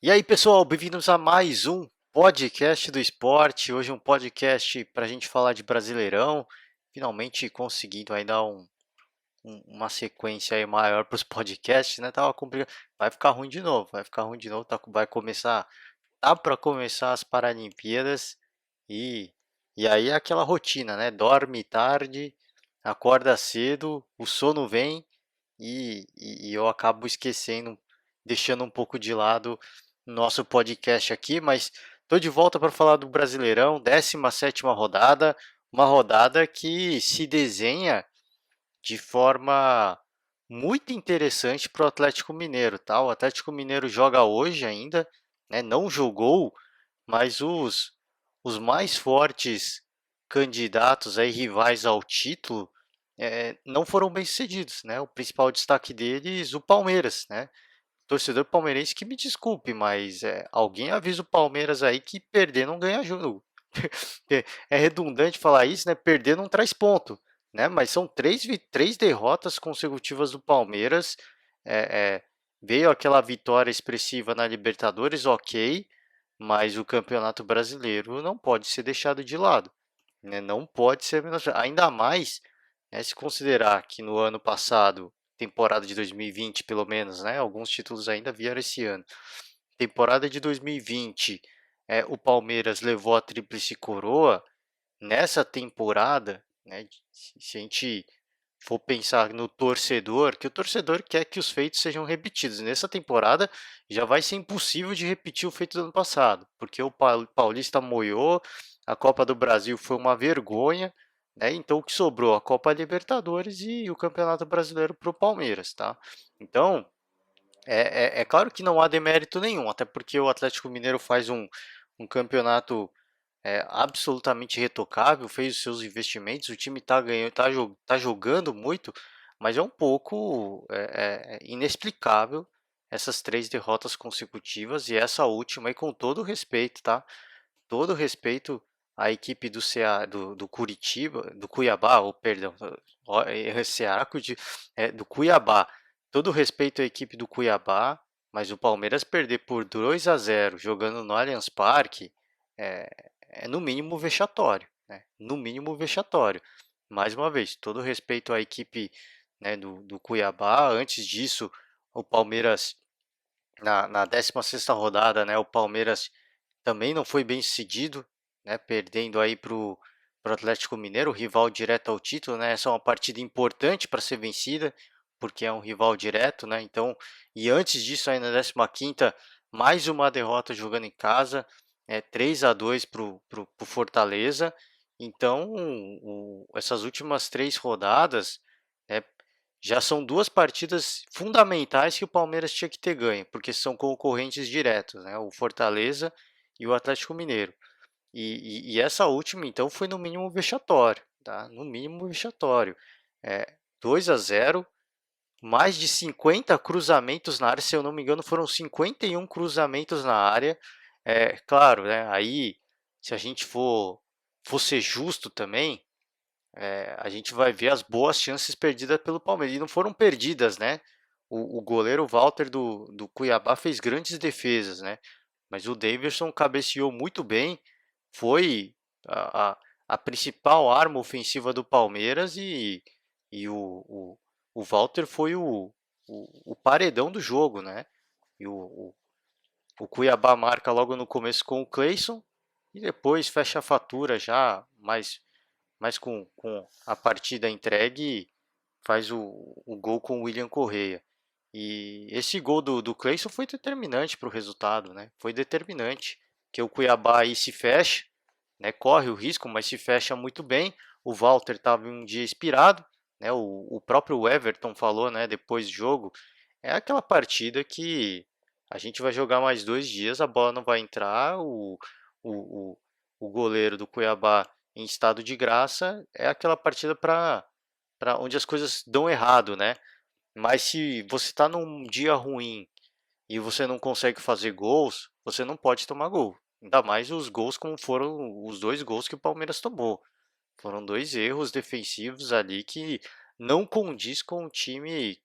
E aí, pessoal, bem-vindos a mais um podcast do esporte. Hoje um podcast para a gente falar de Brasileirão. Finalmente conseguindo aí dar uma sequência aí maior para os podcasts, né? Tava complicado. Vai ficar ruim de novo, vai ficar ruim de novo. Vai começar, tá para começar as Paralimpíadas e e aí é aquela rotina, né? Dorme tarde, acorda cedo, o sono vem e eu acabo esquecendo, deixando um pouco de lado nosso podcast aqui, mas estou de volta para falar do Brasileirão, 17ª rodada, uma rodada que se desenha de forma muito interessante para o Atlético Mineiro, tá? O Atlético Mineiro joga hoje ainda, né? Não jogou, mas os mais fortes candidatos aí, rivais ao título, não foram bem sucedidos, né? O principal destaque deles, o Palmeiras, né? Torcedor palmeirense que me desculpe, mas alguém avisa o Palmeiras aí que perder não ganha jogo. É redundante falar isso, né? Perder não traz ponto, né? Mas são três derrotas consecutivas do Palmeiras. É, é, veio aquela vitória expressiva na Libertadores, ok, mas o Campeonato Brasileiro não pode ser deixado de lado, né? Não pode ser menosprezado. Ainda mais, né, se considerar que no ano passado, temporada de 2020 pelo menos, né? Alguns títulos ainda vieram esse ano. Temporada de 2020, o Palmeiras levou a tríplice coroa. Nessa temporada, né, se a gente for pensar no torcedor, que o torcedor quer que os feitos sejam repetidos. Nessa temporada já vai ser impossível de repetir o feito do ano passado, porque o Paulista moiou, a Copa do Brasil foi uma vergonha, né? Então o que sobrou? A Copa Libertadores e o Campeonato Brasileiro para o Palmeiras, tá? Então, é claro que não há demérito nenhum, até porque o Atlético Mineiro faz um campeonato absolutamente retocável, fez os seus investimentos, o time está ganhando, tá jogando muito, mas é um pouco inexplicável essas três derrotas consecutivas e essa última aí com todo respeito, tá? Todo respeito à equipe do CA, do Curitiba, do Cuiabá, ou perdão, Ceará, do Cuiabá. Todo respeito à equipe do Cuiabá, mas o Palmeiras perder por 2-0 jogando no Allianz Parque é no mínimo vexatório, né? No mínimo vexatório. Mais uma vez, todo respeito à equipe, né, do Cuiabá. Antes disso, o Palmeiras na 16ª rodada, né, o Palmeiras também não foi bem sucedido, né, perdendo aí para o Atlético Mineiro, rival direto ao título, né? Essa é uma partida importante para ser vencida, porque é um rival direto, né? Então, e antes disso, aí na 15ª, mais uma derrota jogando em casa, 3-2 para o Fortaleza. Então, essas últimas três rodadas, né, já são duas partidas fundamentais que o Palmeiras tinha que ter ganho, porque são concorrentes diretos, né? O Fortaleza e o Atlético Mineiro. E essa última, então, foi no mínimo vexatório, tá? No mínimo vexatório. 2-0, mais de 50 cruzamentos na área, se eu não me engano, foram 51 cruzamentos na área. Claro, né? Aí, se a gente for ser justo também, a gente vai ver as boas chances perdidas pelo Palmeiras. E não foram perdidas, né? O goleiro Walter do Cuiabá fez grandes defesas, né? Mas o Davidson cabeceou muito bem, foi a principal arma ofensiva do Palmeiras e o Walter foi o paredão do jogo, né? E o Cuiabá marca logo no começo com o Cleison e depois fecha a fatura já, mas com a partida entregue, faz o gol com o William Correia. E esse gol do Cleison foi determinante para o resultado, né? Foi determinante, que o Cuiabá aí se fecha, né? Corre o risco, mas se fecha muito bem. O Walter estava em um dia inspirado, né? O próprio Everton falou, né? Depois do jogo, é aquela partida que a gente vai jogar mais 2 dias, a bola não vai entrar, o, o, o goleiro do Cuiabá em estado de graça, é aquela partida para onde as coisas dão errado, né? Mas se você está num dia ruim e você não consegue fazer gols, você não pode tomar gol. Ainda mais os gols como foram os dois gols que o Palmeiras tomou. Foram dois erros defensivos ali que não condiz com um time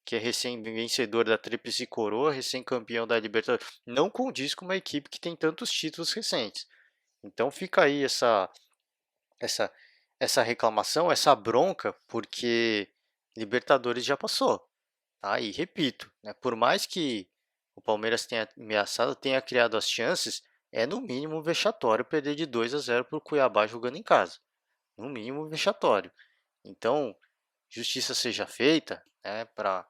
que é recém-vencedor da Tríplice Coroa, recém-campeão da Libertadores, não condiz com uma equipe que tem tantos títulos recentes. Então fica aí essa, essa reclamação, essa bronca, porque Libertadores já passou. Tá? E repito, né, por mais que o Palmeiras tenha ameaçado, tenha criado as chances, é no mínimo vexatório perder de 2-0 para o Cuiabá jogando em casa. No mínimo vexatório. Então, justiça seja feita, né, para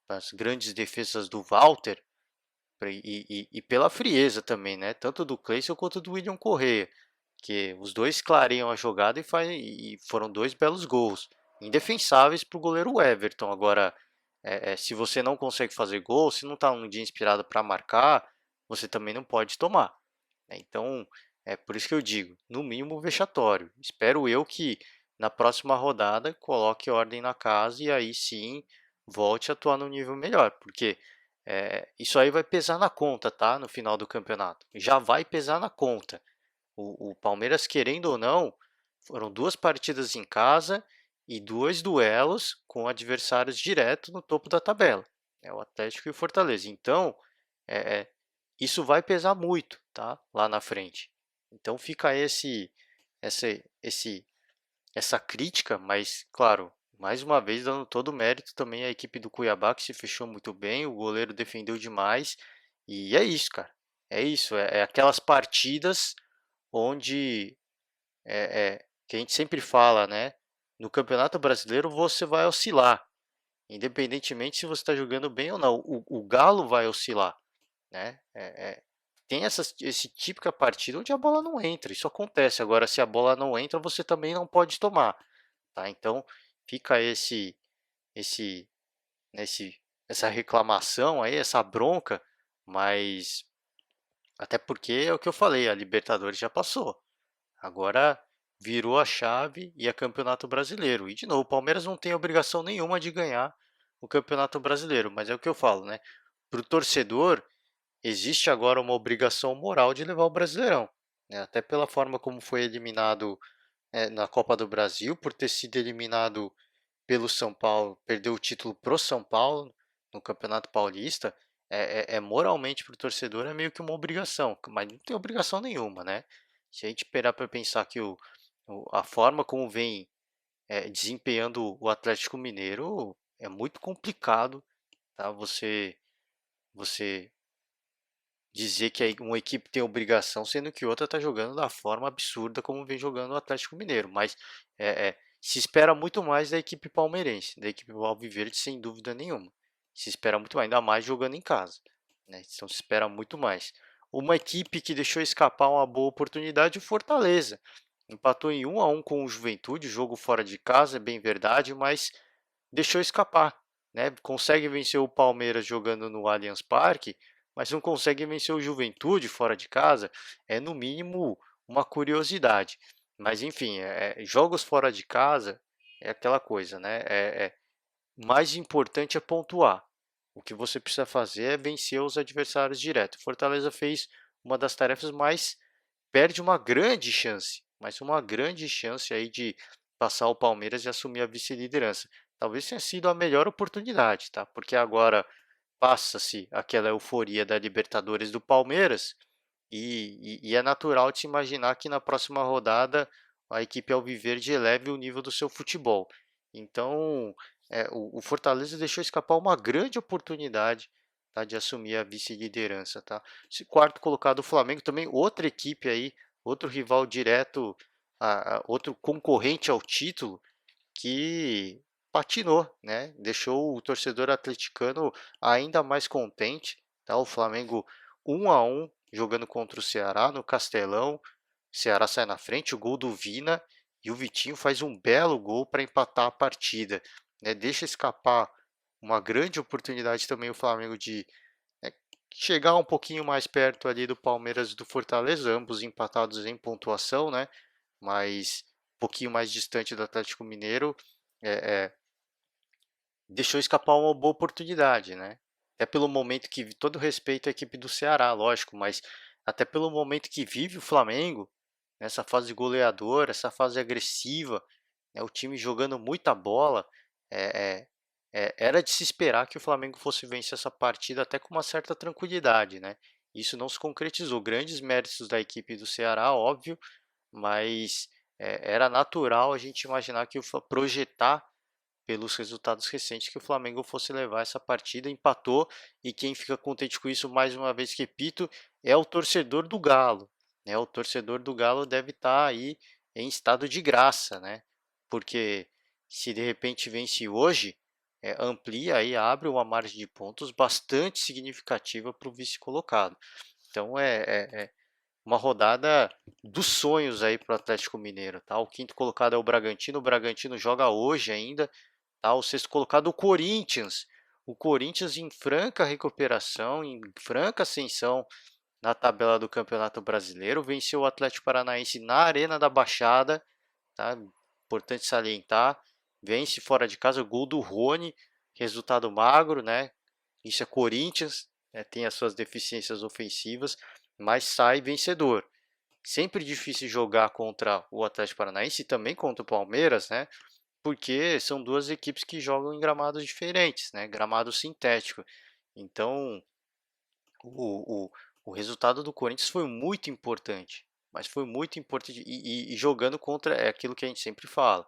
as grandes defesas do Walter e pela frieza também, né, tanto do Cleison quanto do William Correa, que os dois clareiam a jogada e foram dois belos gols, indefensáveis para o goleiro Everton. Agora, se você não consegue fazer gol, se não está um dia inspirado para marcar, você também não pode tomar. Né? Então, é por isso que eu digo, no mínimo vexatório. Espero eu que na próxima rodada coloque ordem na casa e aí sim volte a atuar no nível melhor, porque isso aí vai pesar na conta, tá? No final do campeonato. Já vai pesar na conta. O Palmeiras, querendo ou não, foram duas partidas em casa e dois duelos com adversários diretos no topo da tabela. É o Atlético e o Fortaleza. Então, é, é, isso vai pesar muito, tá? Lá na frente. Então fica essa, esse, essa crítica, mas claro, mais uma vez dando todo o mérito também à equipe do Cuiabá que se fechou muito bem, o goleiro defendeu demais e é isso, cara. É isso, é aquelas partidas onde que a gente sempre fala, né? No Campeonato Brasileiro você vai oscilar, independentemente se você está jogando bem ou não. O Galo vai oscilar, né? Tem esse típica partida onde a bola não entra. Isso acontece. Agora, se a bola não entra, você também não pode tomar, tá? Então fica esse, essa reclamação aí, essa bronca, mas até porque é o que eu falei, a Libertadores já passou. Agora virou a chave e é Campeonato Brasileiro. E de novo, o Palmeiras não tem obrigação nenhuma de ganhar o Campeonato Brasileiro, mas é o que eu falo, né? Para o torcedor, existe agora uma obrigação moral de levar o Brasileirão, né? Até pela forma como foi eliminado na Copa do Brasil, por ter sido eliminado pelo São Paulo, perdeu o título pro São Paulo no Campeonato Paulista. Moralmente para o torcedor é meio que uma obrigação, mas não tem obrigação nenhuma, né? Se a gente parar para pensar que a forma como vem desempenhando o Atlético Mineiro é muito complicado, tá? Você dizer que uma equipe tem obrigação, sendo que outra está jogando da forma absurda como vem jogando o Atlético Mineiro. Mas se espera muito mais da equipe palmeirense, da equipe alviverde, sem dúvida nenhuma. Se espera muito mais, ainda mais jogando em casa. Né? Então se espera muito mais. Uma equipe que deixou escapar uma boa oportunidade, o Fortaleza. Empatou em 1-1 com o Juventude, jogo fora de casa, é bem verdade, mas deixou escapar. Né? Consegue vencer o Palmeiras jogando no Allianz Parque, mas não consegue vencer o Juventude fora de casa, é no mínimo uma curiosidade. Mas enfim, jogos fora de casa é aquela coisa, né? Mais importante é pontuar. O que você precisa fazer é vencer os adversários direto. Fortaleza fez uma das tarefas, mas perde uma grande chance, mas uma grande chance aí de passar o Palmeiras e assumir a vice-liderança. Talvez tenha sido a melhor oportunidade, tá? Porque agora passa-se aquela euforia da Libertadores do Palmeiras e é natural de se imaginar que na próxima rodada a equipe alviverde eleve o nível do seu futebol. Então, o Fortaleza deixou escapar uma grande oportunidade, tá, de assumir a vice-liderança. Tá? Esse quarto colocado, o Flamengo, também outra equipe aí, outro rival direto, outro concorrente ao título, que patinou, né? Deixou o torcedor atleticano ainda mais contente. Tá? O Flamengo 1-1 jogando contra o Ceará no Castelão. O Ceará sai na frente, o gol do Vina e o Vitinho faz um belo gol para empatar a partida. Né? Deixa escapar uma grande oportunidade também o Flamengo de chegar um pouquinho mais perto ali do Palmeiras e do Fortaleza, ambos empatados em pontuação, né? Mas um pouquinho mais distante do Atlético Mineiro. É, é, deixou escapar uma boa oportunidade, né? Até pelo momento que, todo respeito à equipe do Ceará, lógico, mas até pelo momento que vive o Flamengo, nessa fase goleadora, essa fase agressiva, né, o time jogando muita bola, é, é, era de se esperar que o Flamengo fosse vencer essa partida até com uma certa tranquilidade, né? Isso não se concretizou. Grandes méritos da equipe do Ceará, óbvio, mas era natural a gente imaginar que projetar pelos resultados recentes que o Flamengo fosse levar essa partida, empatou, e quem fica contente com isso, mais uma vez repito, é o torcedor do Galo, né? O torcedor do Galo deve estar aí em estado de graça, né? Porque se de repente vence hoje, amplia aí, abre uma margem de pontos bastante significativa para o vice colocado. Então é uma rodada dos sonhos aí para o Atlético Mineiro, tá? O quinto colocado é o Bragantino joga hoje ainda, tá? O sexto colocado, o Corinthians. O Corinthians em franca recuperação, em franca ascensão na tabela do Campeonato Brasileiro. Venceu o Atlético Paranaense na Arena da Baixada, tá? Importante salientar. Vence fora de casa, gol do Rony, resultado magro, né? Isso é Corinthians, né? Tem as suas deficiências ofensivas, mas sai vencedor. Sempre difícil jogar contra o Atlético Paranaense e também contra o Palmeiras, né? Porque são duas equipes que jogam em gramados diferentes, né? Gramado sintético. Então, o, o, o resultado do Corinthians foi muito importante, mas foi muito importante e jogando contra, é aquilo que a gente sempre fala,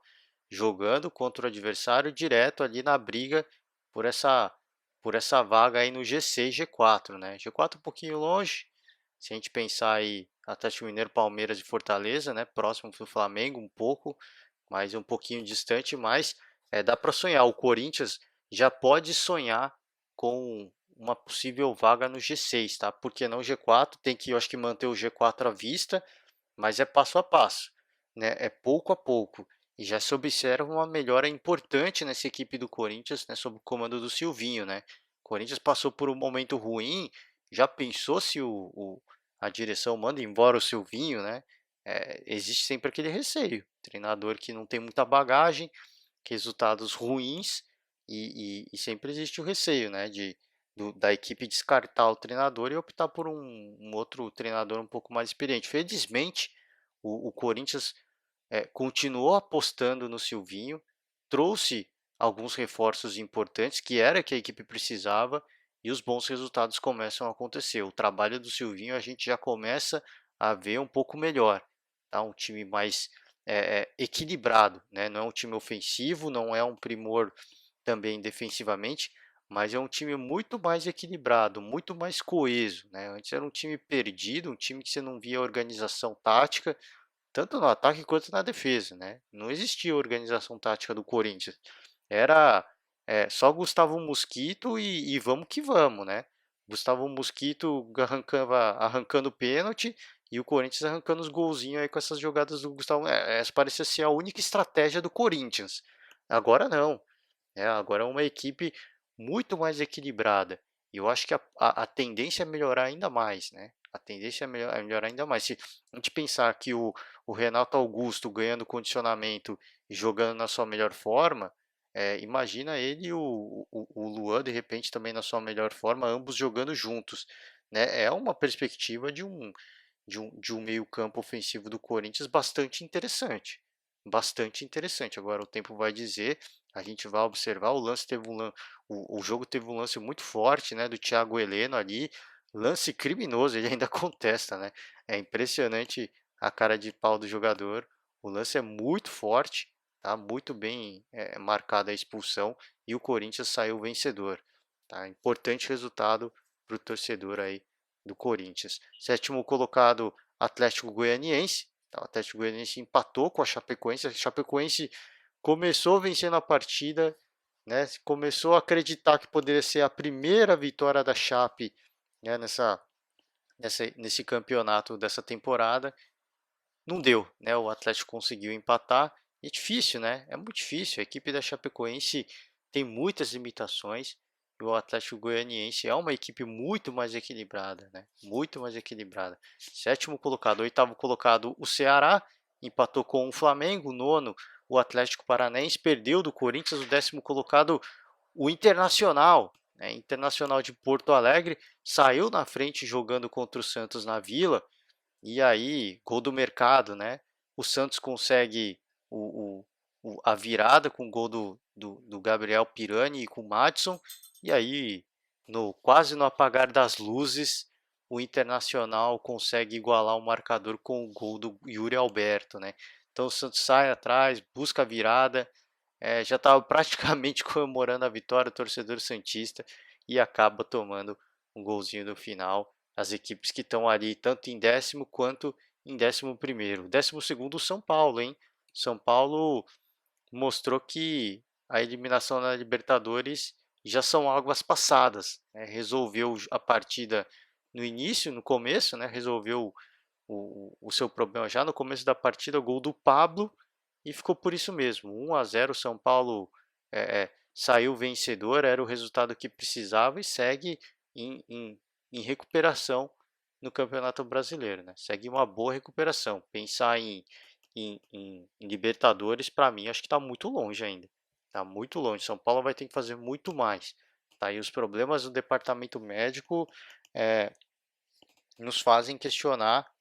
jogando contra o adversário direto ali na briga por essa vaga aí no G6, G4, né? G4 um pouquinho longe, se a gente pensar aí Atlético Mineiro, Palmeiras e Fortaleza, né? Próximo do Flamengo um pouco, mas um pouquinho distante, mas dá para sonhar. O Corinthians já pode sonhar com uma possível vaga no G6, tá? Porque não G4, tem que, eu acho que manter o G4 à vista, mas é passo a passo, né? É pouco a pouco. E já se observa uma melhora importante nessa equipe do Corinthians, né, sob o comando do Silvinho, né? O Corinthians passou por um momento ruim, já pensou se a direção manda embora o Silvinho, né? Existe sempre aquele receio. Treinador que não tem muita bagagem, resultados ruins, e sempre existe o receio, né, da equipe descartar o treinador e optar por um outro treinador um pouco mais experiente. Felizmente, o Corinthians continuou apostando no Silvinho, trouxe alguns reforços importantes, que era que a equipe precisava, e os bons resultados começam a acontecer. O trabalho do Silvinho a gente já começa a ver um pouco melhor, tá? Um time mais equilibrado, né? Não é um time ofensivo, não é um primor também defensivamente, mas é um time muito mais equilibrado, muito mais coeso, né? Antes era um time perdido, um time que você não via organização tática, tanto no ataque quanto na defesa, né? Não existia organização tática do Corinthians. Era só Gustavo Mosquito e vamos que vamos, né? Gustavo Mosquito arrancando pênalti e o Corinthians arrancando os golzinhos aí com essas jogadas do Gustavo. Essa parecia ser a única estratégia do Corinthians. Agora não. Agora é uma equipe muito mais equilibrada. E eu acho que a tendência é melhorar ainda mais, né? A tendência é melhorar ainda mais. Se a gente pensar que o Renato Augusto ganhando condicionamento e jogando na sua melhor forma, imagina ele e o Luan, de repente, também na sua melhor forma, ambos jogando juntos, né? É uma perspectiva de um meio-campo ofensivo do Corinthians bastante interessante. Bastante interessante. Agora o tempo vai dizer, a gente vai observar. O jogo teve um lance muito forte, né, do Thiago Heleno ali, lance criminoso, ele ainda contesta, né? É impressionante a cara de pau do jogador. O lance é muito forte, tá? Muito bem marcada a expulsão e o Corinthians saiu vencedor, tá? Importante resultado para o torcedor aí do Corinthians. Sétimo colocado, Atlético Goianiense. O Atlético Goianiense empatou com a Chapecoense. A Chapecoense começou vencendo a partida, né? Começou a acreditar que poderia ser a primeira vitória da Chape, né, nesse campeonato dessa temporada. Não deu, né? O Atlético conseguiu empatar. E é difícil, né? É muito difícil. A equipe da Chapecoense tem muitas limitações. E o Atlético Goianiense é uma equipe muito mais equilibrada, né? Muito mais equilibrada. Sétimo colocado, oitavo colocado, o Ceará empatou com o Flamengo. Nono, o Atlético Paranaense perdeu do Corinthians. O décimo colocado, o Internacional, né? Internacional de Porto Alegre saiu na frente jogando contra o Santos na Vila. E aí, gol do mercado, né? O Santos consegue o a virada com o gol do Gabriel Pirani e com o Maddison, e aí quase no apagar das luzes o Internacional consegue igualar o marcador com o gol do Yuri Alberto, né? Então o Santos sai atrás, busca a virada, já estava praticamente comemorando a vitória, o torcedor santista, e acaba tomando um golzinho no final. As equipes que estão ali tanto em décimo quanto em 11º. 12º o São Paulo, hein? São Paulo mostrou que a eliminação na Libertadores já são águas passadas, né? Resolveu a partida no início, no começo, né? Resolveu o seu problema já no começo da partida, gol do Pablo, e ficou por isso mesmo. 1-0, São Paulo saiu vencedor, era o resultado que precisava e segue em, em, em recuperação no Campeonato Brasileiro. Né? Segue uma boa recuperação. Pensar em Libertadores, para mim, acho que está muito longe ainda. Está muito longe. São Paulo vai ter que fazer muito mais. Tá? E os problemas do departamento médico nos fazem questionar,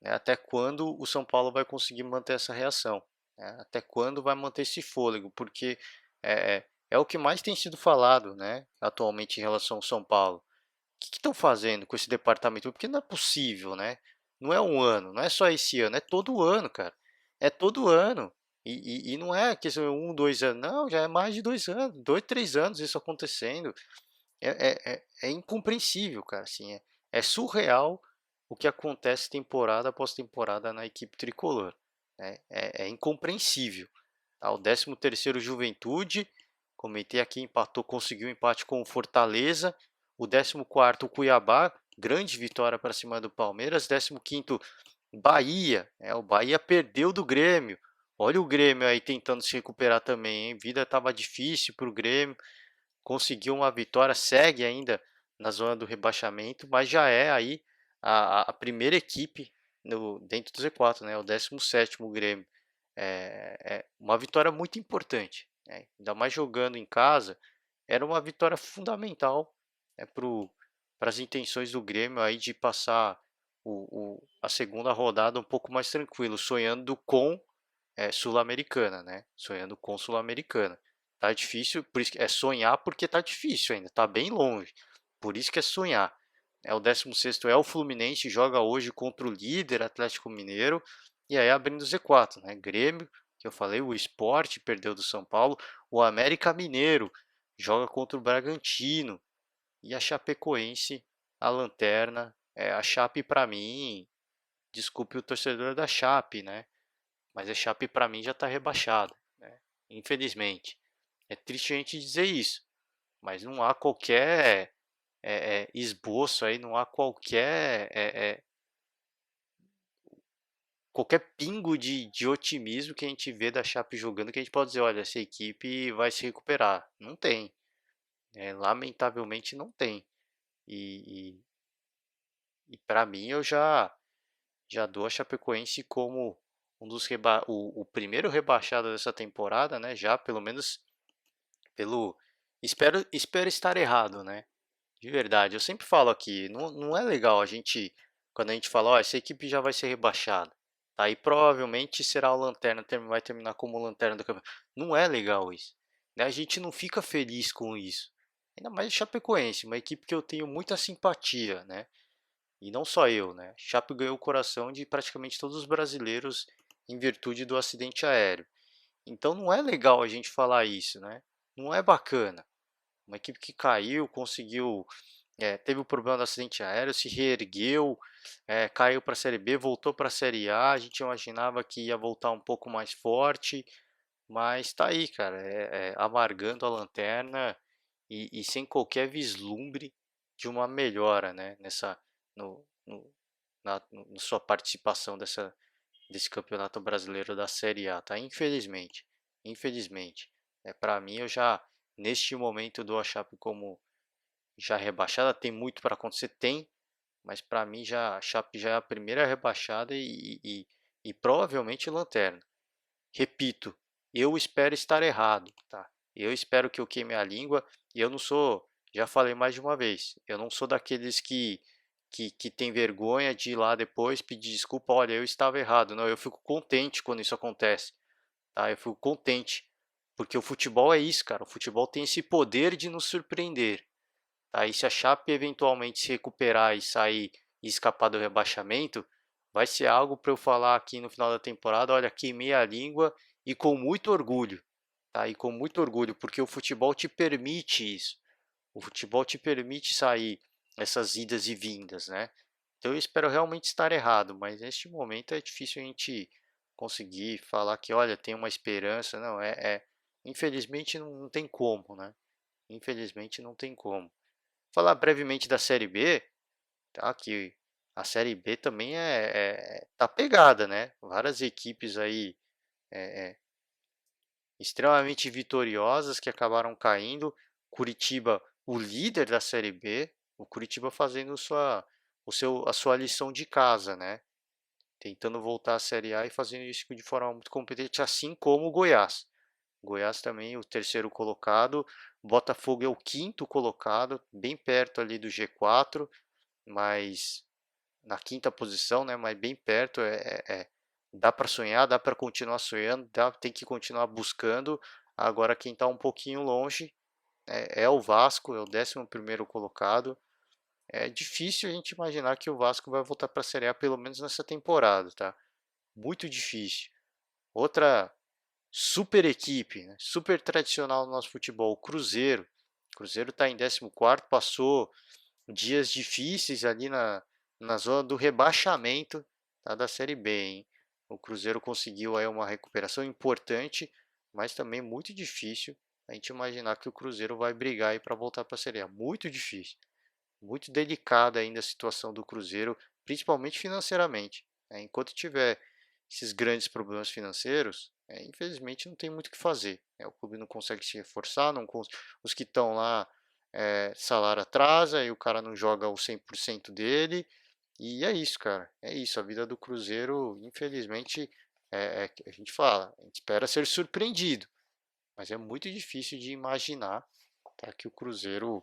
né, até quando o São Paulo vai conseguir manter essa reação, né? Até quando vai manter esse fôlego, porque é o que mais tem sido falado, né, atualmente em relação ao São Paulo. O que estão fazendo com esse departamento? Porque não é possível, né? Não é um ano, não é só esse ano, é todo ano, cara. É todo ano. E não é que são 1, 2 anos, não, já é mais de 2 anos, 2, 3 anos isso acontecendo. É incompreensível, cara. Assim, é surreal o que acontece temporada após temporada na equipe tricolor. Né? É incompreensível. Tá? O 13º Juventude, comentei aqui, empatou, conseguiu um empate com o Fortaleza. O 14º o Cuiabá, grande vitória para cima do Palmeiras. 15º Bahia, o Bahia perdeu do Grêmio. Olha o Grêmio aí tentando se recuperar também, hein? Vida estava difícil para o Grêmio, conseguiu uma vitória, segue ainda na zona do rebaixamento, mas já é aí a primeira equipe dentro do Z4, né? O 17º Grêmio. É uma vitória muito importante, né? Ainda mais jogando em casa, era uma vitória fundamental, né, para as intenções do Grêmio aí de passar a segunda rodada um pouco mais tranquilo, sonhando com Sul-Americana, né? Sonhando com Sul-Americana. Tá difícil, por isso que é sonhar porque tá difícil ainda, tá bem longe. Por isso que é sonhar. O 16º é o Fluminense, joga hoje contra o líder Atlético Mineiro, e aí abrindo o Z4, né? Grêmio, que eu falei, o Sport perdeu do São Paulo, o América Mineiro joga contra o Bragantino, e a Chapecoense, a lanterna, a Chape para mim, desculpe o torcedor da Chape, né? Mas a Chape para mim já está rebaixada, né? Infelizmente. É triste a gente dizer isso, mas não há qualquer esboço aí, não há qualquer pingo de otimismo que a gente vê da Chape jogando que a gente pode dizer, olha, essa equipe vai se recuperar. Não tem, lamentavelmente não tem. E, e para mim eu já dou a Chapecoense como o primeiro rebaixado dessa temporada, né? Já pelo menos pelo espero estar errado, né? De verdade, eu sempre falo aqui, não é legal a gente quando a gente fala, ó, essa equipe já vai ser rebaixada, tá? E provavelmente será o lanterna, vai terminar como lanterna do campeonato. Não é legal isso, né? A gente não fica feliz com isso. Ainda mais o Chapecoense, uma equipe que eu tenho muita simpatia, né? E não só eu, né? Chape ganhou o coração de praticamente todos os brasileiros em virtude do acidente aéreo. Então não é legal a gente falar isso, né? Não é bacana. Uma equipe que caiu, conseguiu, teve o problema do acidente aéreo, se reergueu, caiu para a Série B, voltou para a Série A. A gente imaginava que ia voltar um pouco mais forte, mas tá aí, cara, amargando a lanterna e sem qualquer vislumbre de uma melhora, né? No, no, na sua participação desse campeonato brasileiro da Série A, tá? Infelizmente, infelizmente. Para mim, eu já neste momento dou a Chape como já rebaixada. Tem muito para acontecer, tem, mas para mim já a Chape já é a primeira rebaixada e provavelmente lanterna. Repito, eu espero estar errado, tá? Eu espero que eu queime a língua e eu não sou, já falei mais de uma vez, eu não sou daqueles que tem vergonha de ir lá depois pedir desculpa, olha, eu estava errado. Não, eu fico contente quando isso acontece, tá? Eu fico contente, porque o futebol é isso, cara. O futebol tem esse poder de nos surpreender, tá? E se a Chape eventualmente se recuperar e sair e escapar do rebaixamento, vai ser algo para eu falar aqui no final da temporada, olha, queimei a língua e com muito orgulho, tá? E com muito orgulho, porque o futebol te permite isso. O futebol te permite sair essas idas e vindas, né? Então eu espero realmente estar errado, mas neste momento é difícil a gente conseguir falar que, olha, tem uma esperança. Não, infelizmente não tem como, né? Infelizmente não tem como. Falar brevemente da Série B, tá? Que a Série B também tá pegada, né? Várias equipes aí é, é, extremamente vitoriosas que acabaram caindo. Curitiba, o líder da Série B, o Curitiba fazendo a sua lição de casa, né? Tentando voltar à Série A e fazendo isso de forma muito competente, assim como o Goiás. Goiás também, o terceiro colocado. Botafogo é o quinto colocado, bem perto ali do G4, mas na quinta posição, né? Mas bem perto. Dá para sonhar, dá para continuar sonhando, tem que continuar buscando. Agora quem está um pouquinho longe é o Vasco, é o 11º colocado. É difícil a gente imaginar que o Vasco vai voltar para a Série A pelo menos nessa temporada, tá? Muito difícil. Outra super equipe, né? Super tradicional no nosso futebol, o Cruzeiro. O Cruzeiro está em 14º, passou dias difíceis ali na zona do rebaixamento, tá, da Série B, hein? O Cruzeiro conseguiu aí uma recuperação importante, mas também muito difícil a gente imaginar que o Cruzeiro vai brigar aí para voltar para a Série A. Muito difícil. Muito delicada ainda a situação do Cruzeiro, principalmente financeiramente, né? Enquanto tiver esses grandes problemas financeiros, infelizmente não tem muito o que fazer, né? O clube não consegue se reforçar, os que estão lá, salário atrasa e o cara não joga o 100% dele. E é isso, cara. É isso. A vida do Cruzeiro, infelizmente, a gente fala, a gente espera ser surpreendido, mas é muito difícil de imaginar, tá, que o Cruzeiro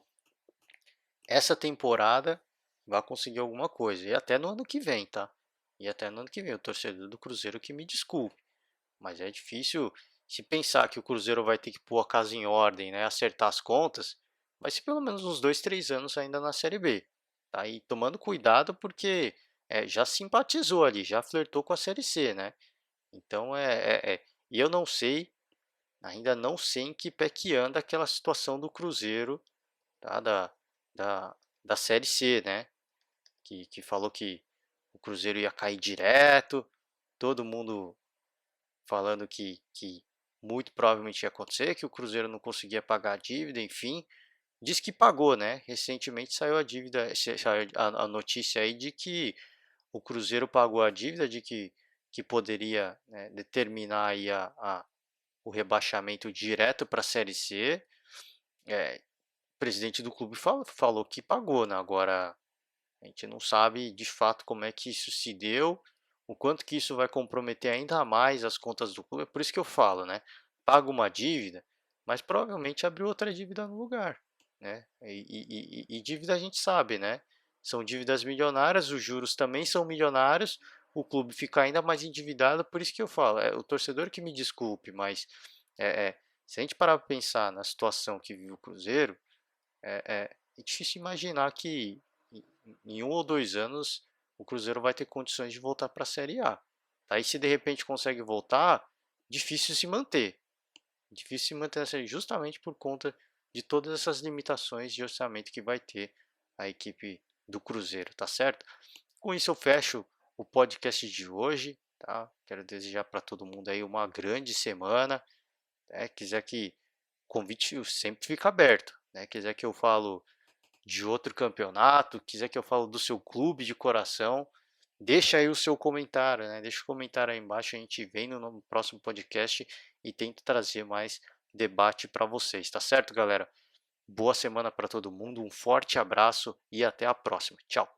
essa temporada vai conseguir alguma coisa. E até no ano que vem, tá? E até no ano que vem, o torcedor do Cruzeiro que me desculpe. Mas é difícil se pensar que o Cruzeiro vai ter que pôr a casa em ordem, né? Acertar as contas. Vai ser pelo menos uns 2, 3 anos ainda na Série B. Tá? E tomando cuidado porque já simpatizou ali, já flertou com a Série C, né? Então E eu não sei, ainda não sei em que pé que anda aquela situação do Cruzeiro, tá? Da, da Série C, né? Que falou que o Cruzeiro ia cair direto, todo mundo falando que muito provavelmente ia acontecer, que o Cruzeiro não conseguia pagar a dívida, enfim. Diz que pagou, né? Recentemente saiu a dívida, saiu a notícia aí de que o Cruzeiro pagou a dívida, que poderia, né, determinar aí o rebaixamento direto para a Série C. O presidente do clube falou que pagou, né? Agora a gente não sabe de fato como é que isso se deu, o quanto que isso vai comprometer ainda mais as contas do clube. É por isso que eu falo, né? Paga uma dívida, mas provavelmente abriu outra dívida no lugar, né? E dívida a gente sabe, né? São dívidas milionárias, os juros também são milionários, o clube fica ainda mais endividado. Por isso que eu falo, o torcedor que me desculpe, mas se a gente parar para pensar na situação que vive o Cruzeiro, é difícil imaginar que em 1 ou 2 anos o Cruzeiro vai ter condições de voltar para a Série A. Aí se de repente consegue voltar, difícil se manter. Difícil se manter na Série justamente por conta de todas essas limitações de orçamento que vai ter a equipe do Cruzeiro, tá certo? Com isso eu fecho o podcast de hoje, tá? Quero desejar para todo mundo aí uma grande semana, né? Quiser que o convite sempre fica aberto, né? Quiser que eu falo de outro campeonato, quiser que eu falo do seu clube de coração, deixa aí o seu comentário, né? Deixa o comentário aí embaixo, a gente vem no próximo podcast e tenta trazer mais debate para vocês, tá certo, galera? Boa semana para todo mundo, um forte abraço e até a próxima. Tchau.